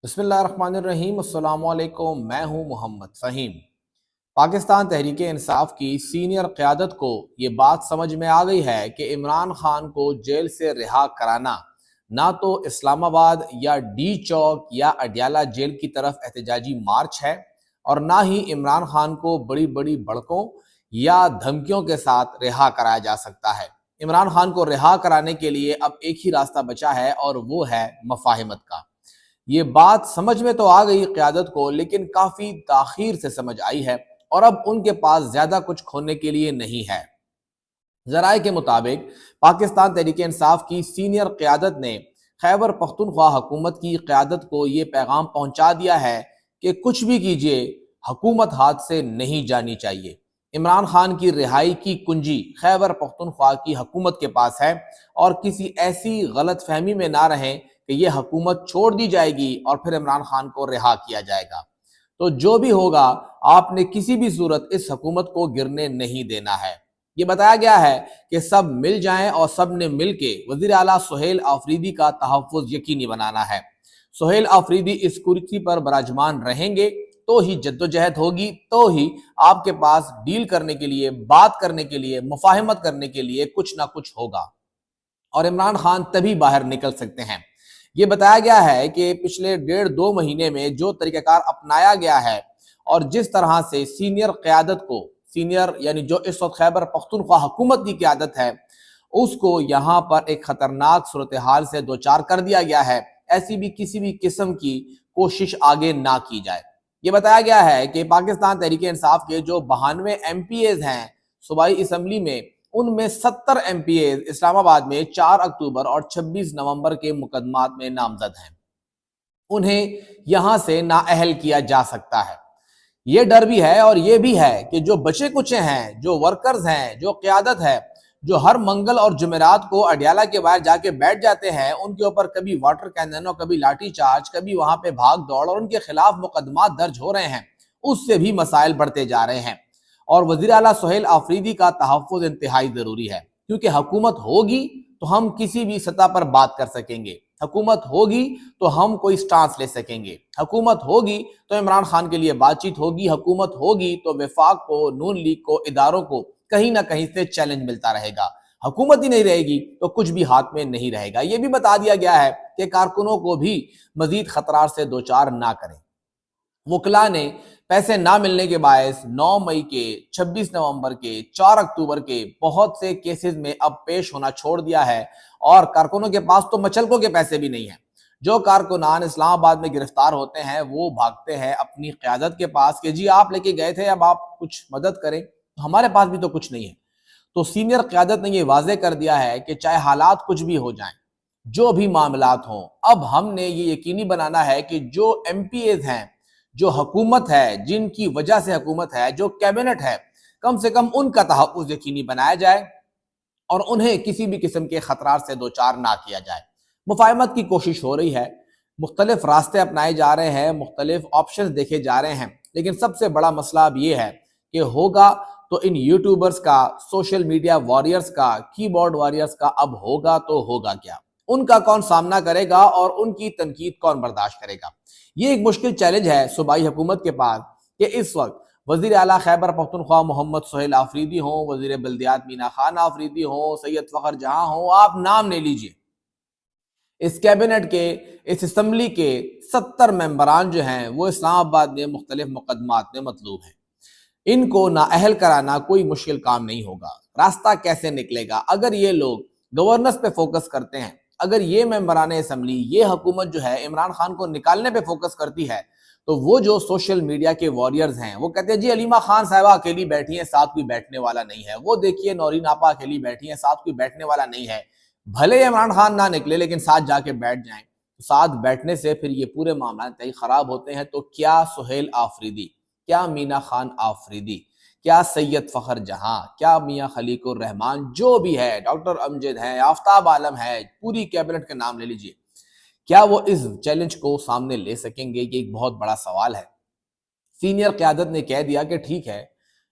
بسم اللہ الرحمن الرحیم۔ السلام علیکم، میں ہوں محمد فہیم۔ پاکستان تحریک انصاف کی سینئر قیادت کو یہ بات سمجھ میں آ گئی ہے کہ عمران خان کو جیل سے رہا کرانا نہ تو اسلام آباد یا ڈی چوک یا اڈیالہ جیل کی طرف احتجاجی مارچ ہے، اور نہ ہی عمران خان کو بڑی بڑی بڑکوں یا دھمکیوں کے ساتھ رہا کرایا جا سکتا ہے۔ عمران خان کو رہا کرانے کے لیے اب ایک ہی راستہ بچا ہے، اور وہ ہے مفاہمت کا۔ یہ بات سمجھ میں تو آ گئی قیادت کو، لیکن کافی تاخیر سے سمجھ آئی ہے، اور اب ان کے پاس زیادہ کچھ کھونے کے لیے نہیں ہے۔ ذرائع کے مطابق پاکستان تحریک انصاف کی سینئر قیادت نے خیبر پختونخوا حکومت کی قیادت کو یہ پیغام پہنچا دیا ہے کہ کچھ بھی کیجیے، حکومت ہاتھ سے نہیں جانی چاہیے۔ عمران خان کی رہائی کی کنجی خیبر پختونخوا کی حکومت کے پاس ہے، اور کسی ایسی غلط فہمی میں نہ رہیں کہ یہ حکومت چھوڑ دی جائے گی اور پھر عمران خان کو رہا کیا جائے گا۔ تو جو بھی ہوگا، آپ نے کسی بھی صورت اس حکومت کو گرنے نہیں دینا ہے۔ یہ بتایا گیا ہے کہ سب مل جائیں اور سب نے مل کے وزیر اعلیٰ سہیل آفریدی کا تحفظ یقینی بنانا ہے۔ سہیل آفریدی اس کرسی پر براجمان رہیں گے تو ہی جدوجہد ہوگی، تو ہی آپ کے پاس ڈیل کرنے کے لیے، بات کرنے کے لیے، مفاہمت کرنے کے لیے کچھ نہ کچھ ہوگا، اور عمران خان تبھی باہر نکل سکتے ہیں۔ یہ بتایا گیا ہے کہ پچھلے 1.5-2 مہینے میں جو طریقہ کار اپنایا گیا ہے، اور جس طرح سے سینئر قیادت کو، سینئر یعنی جو اس وقت خیبر پختونخوا حکومت کی قیادت ہے، اس کو یہاں پر ایک خطرناک صورتحال سے دوچار کر دیا گیا ہے، ایسی بھی کسی بھی قسم کی کوشش آگے نہ کی جائے۔ یہ بتایا گیا ہے کہ پاکستان تحریک انصاف کے جو 92 ایم پی ایز ہیں صوبائی اسمبلی میں، ان میں 70 ایم پی ایز اسلام آباد میں 4 اکتوبر اور 26 نومبر کے مقدمات میں نامزد ہیں۔ انہیں یہاں سے نااہل کیا جا سکتا ہے۔ یہ ڈر بھی ہے اور یہ بھی ہے کہ جو بچے کچے ہیں، جو ورکرز ہیں، جو قیادت ہے، جو ہر منگل اور جمعرات کو اڈیالہ کے باہر جا کے بیٹھ جاتے ہیں، ان کے اوپر کبھی واٹر کینن اور کبھی لاٹھی چارج، کبھی وہاں پہ بھاگ دوڑ، اور ان کے خلاف مقدمات درج ہو رہے ہیں، اس سے بھی مسائل بڑھتے جا رہے ہیں۔ اور وزیر اعلیٰ سہیل آفریدی کا تحفظ انتہائی ضروری ہے، کیونکہ حکومت ہوگی تو ہم کسی بھی سطح پر بات کر سکیں گے، حکومت ہوگی تو ہم کوئی سٹانس لے سکیں گے، حکومت ہوگی تو عمران خان کے لیے بات چیت ہوگی، حکومت ہوگی تو وفاق کو، نون لیگ کو، اداروں کو کہیں نہ کہیں سے چیلنج ملتا رہے گا۔ حکومت ہی نہیں رہے گی تو کچھ بھی ہاتھ میں نہیں رہے گا۔ یہ بھی بتا دیا گیا ہے کہ کارکنوں کو بھی مزید خطرات سے دوچار نہ کریں۔ وکلاء نے پیسے نہ ملنے کے باعث 9 مئی کے، 26 نومبر کے، 4 اکتوبر کے بہت سے کیسز میں اب پیش ہونا چھوڑ دیا ہے، اور کارکنوں کے پاس تو مچلکوں کے پیسے بھی نہیں ہیں۔ جو کارکنان اسلام آباد میں گرفتار ہوتے ہیں وہ بھاگتے ہیں اپنی قیادت کے پاس کہ جی آپ لے کے گئے تھے، اب آپ کچھ مدد کریں، تو ہمارے پاس بھی تو کچھ نہیں ہے۔ تو سینئر قیادت نے یہ واضح کر دیا ہے کہ چاہے حالات کچھ بھی ہو جائیں، جو بھی معاملات ہوں، اب ہم نے یہ یقینی بنانا ہے کہ جو ایم پی ایز ہیں، جو حکومت ہے، جن کی وجہ سے حکومت ہے، جو کیبنٹ ہے، کم سے کم ان کا تحفظ یقینی بنایا جائے، اور انہیں کسی بھی قسم کے خطرات سے دوچار نہ کیا جائے۔ مفاہمت کی کوشش ہو رہی ہے، مختلف راستے اپنائے جا رہے ہیں، مختلف آپشنز دیکھے جا رہے ہیں، لیکن سب سے بڑا مسئلہ اب یہ ہے کہ ہوگا تو ان یوٹیوبرز کا، سوشل میڈیا واریئرز کا، کی بورڈ واریئرز کا اب ہوگا تو ہوگا کیا؟ ان کا کون سامنا کرے گا اور ان کی تنقید کون برداشت کرے گا؟ یہ ایک مشکل چیلنج ہے صوبائی حکومت کے پاس کہ اس وقت وزیر اعلیٰ خیبر پختونخوا محمد سہیل آفریدی ہوں، وزیر بلدیات مینا خان آفریدی ہوں، سید فخر جہاں ہوں، آپ نام لے لیجئے، اس کیبنٹ کے، اس اسمبلی کے 70 ممبران جو ہیں وہ اسلام آباد میں مختلف مقدمات میں مطلوب ہیں۔ ان کو نااہل کرانا کوئی مشکل کام نہیں ہوگا۔ راستہ کیسے نکلے گا؟ اگر یہ لوگ گورننس پہ فوکس کرتے ہیں، اگر یہ ممبران اسمبلی، یہ حکومت جو ہے عمران خان کو نکالنے پہ فوکس کرتی ہے، تو وہ جو سوشل میڈیا کے واریئرز ہیں وہ کہتے ہیں جی علیمہ خان صاحبہ اکیلی بیٹھی ہیں، ساتھ کوئی بیٹھنے والا نہیں ہے، وہ دیکھیے نورین آپا اکیلی بیٹھی ہیں، ساتھ کوئی بیٹھنے والا نہیں ہے۔ بھلے عمران خان نہ نکلے لیکن ساتھ جا کے بیٹھ جائیں، ساتھ بیٹھنے سے پھر یہ پورے معاملات انتہائی خراب ہوتے ہیں۔ تو کیا سہیل آفریدی، کیا مینا خان آفریدی، کیا سید فخر جہاں، کیا میاں خلیق الرحمان، جو بھی ہے، ڈاکٹر امجد ہے، آفتاب عالم ہے، پوری کیبنٹ کے نام لے لیجئے، کیا وہ اس چیلنج کو سامنے لے سکیں گے؟ یہ ایک بہت بڑا سوال ہے۔ سینئر قیادت نے کہہ دیا کہ ٹھیک ہے،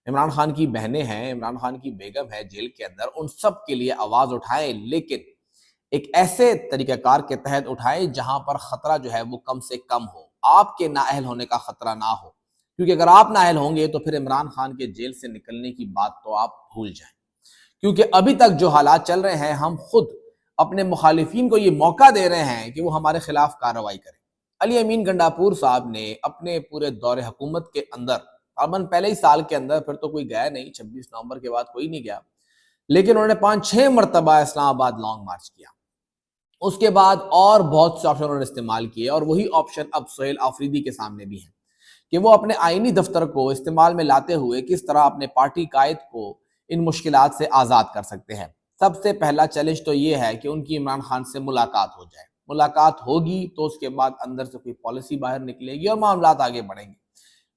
عمران خان کی بہنیں ہیں، عمران خان کی بیگم ہے جیل کے اندر، ان سب کے لیے آواز اٹھائیں، لیکن ایک ایسے طریقہ کار کے تحت اٹھائیں جہاں پر خطرہ جو ہے وہ کم سے کم ہو۔ آپ کے نااہل ہونے کا خطرہ نہ ہو، کیونکہ اگر آپ نااہل ہوں گے تو پھر عمران خان کے جیل سے نکلنے کی بات تو آپ بھول جائیں، کیونکہ ابھی تک جو حالات چل رہے ہیں ہم خود اپنے مخالفین کو یہ موقع دے رہے ہیں کہ وہ ہمارے خلاف کارروائی کریں۔ علی امین گنڈاپور صاحب نے اپنے پورے دور حکومت کے اندر، عموماً پہلے ہی سال کے اندر، پھر تو کوئی گیا نہیں، 26 نومبر کے بعد کوئی نہیں گیا، لیکن انہوں نے 5-6 مرتبہ اسلام آباد لانگ مارچ کیا۔ اس کے بعد اور بہت سے آپشن انہوں نے استعمال کیے، اور وہی آپشن اب سہیل آفریدی کے سامنے بھی ہیں کہ وہ اپنے آئینی دفتر کو استعمال میں لاتے ہوئے کس طرح اپنے پارٹی قائد کو ان مشکلات سے آزاد کر سکتے ہیں۔ سب سے پہلا چیلنج تو یہ ہے کہ ان کی عمران خان سے ملاقات ہو جائے، ملاقات ہوگی تو اس کے بعد اندر سے کوئی پالیسی باہر نکلے گی اور معاملات آگے بڑھیں گے۔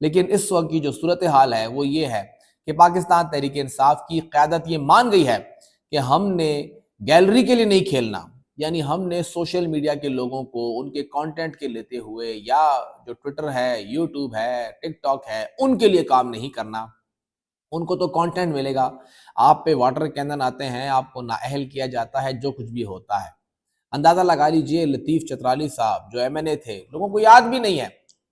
لیکن اس وقت کی جو صورتحال ہے وہ یہ ہے کہ پاکستان تحریک انصاف کی قیادت یہ مان گئی ہے کہ ہم نے گیلری کے لیے نہیں کھیلنا، یعنی ہم نے سوشل میڈیا کے لوگوں کو ان کے کانٹینٹ کے لیتے ہوئے، یا جو ٹویٹر ہے، یوٹیوب ہے، ٹک ٹاک ہے، ان کے لیے کام نہیں کرنا۔ ان کو تو کانٹینٹ ملے گا، آپ پہ واٹر کینن آتے ہیں، آپ کو نااہل کیا جاتا ہے، جو کچھ بھی ہوتا ہے۔ اندازہ لگا لیجئے لطیف چترالی صاحب جو ایم این اے تھے، لوگوں کو یاد بھی نہیں ہے،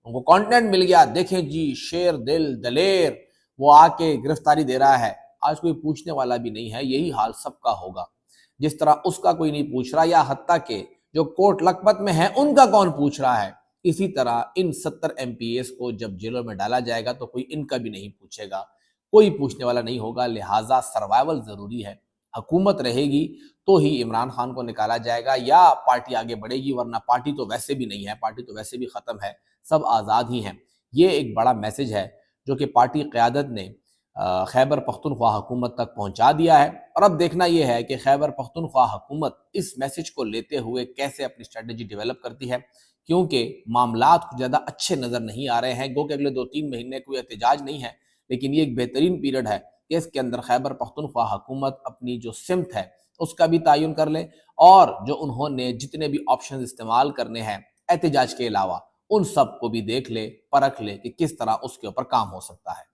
ان کو کانٹینٹ مل گیا، دیکھیں جی شیر دل دلیر وہ آ کے گرفتاری دے رہا ہے، آج کوئی پوچھنے والا بھی نہیں ہے۔ یہی حال سب کا ہوگا، جس طرح اس کا کوئی نہیں پوچھ رہا، یا حتیٰ کہ جو کوٹ لکھپت میں ہیں ان کا کون پوچھ رہا ہے، اسی طرح ان 70 ایم پی ایس کو جب جیلوں میں ڈالا جائے گا تو کوئی ان کا بھی نہیں پوچھے گا، کوئی پوچھنے والا نہیں ہوگا۔ لہٰذا سروائیول ضروری ہے، حکومت رہے گی تو ہی عمران خان کو نکالا جائے گا یا پارٹی آگے بڑھے گی، ورنہ پارٹی تو ویسے بھی نہیں ہے، پارٹی تو ویسے بھی ختم ہے، سب آزاد ہی ہیں۔ یہ ایک بڑا میسج ہے جو کہ پارٹی قیادت نے خیبر پختونخوا حکومت تک پہنچا دیا ہے، اور اب دیکھنا یہ ہے کہ خیبر پختونخوا حکومت اس میسج کو لیتے ہوئے کیسے اپنی اسٹریٹجی ڈیولپ کرتی ہے، کیونکہ معاملات کچھ زیادہ اچھے نظر نہیں آ رہے ہیں۔ گو کہ اگلے 2-3 مہینے کوئی احتجاج نہیں ہے، لیکن یہ ایک بہترین پیریڈ ہے کہ اس کے اندر خیبر پختونخوا حکومت اپنی جو سمت ہے اس کا بھی تعین کر لے، اور جو انہوں نے جتنے بھی آپشنز استعمال کرنے ہیں احتجاج کے علاوہ، ان سب کو بھی دیکھ لے، پرکھ لے کہ کس طرح اس کے اوپر کام ہو سکتا ہے۔